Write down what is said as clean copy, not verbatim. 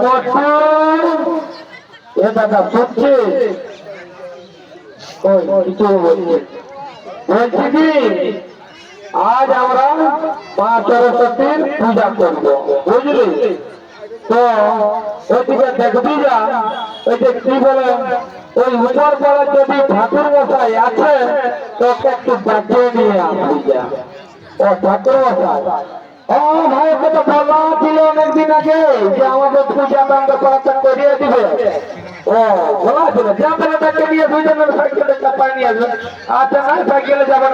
বলছি এ দাদা শুনছি কিছু বলছি বলছি কি আজ আমরা মা সরস্বতীর পূজা করব বুঝলি তো ওইদিকে দেখবি যা ওই যে কি বলে ওই উপর পাড়া যদি ঠাকুর মশাই আছে তোকে একটু ডাকিয়ে নিয়ে আসবি যা ও ঠাকুর মশাই ভাই তো বলা ছিল অনেকদিন আগে যে আমাদের পূজা বাংলা পাড়াটা করিয়ে দিবে ও বলা ছিল যা তাকে নিয়ে দুজনের সাইকেলে চাপায় নিয়ে আসবে আচ্ছা না সাইকেলে যাবে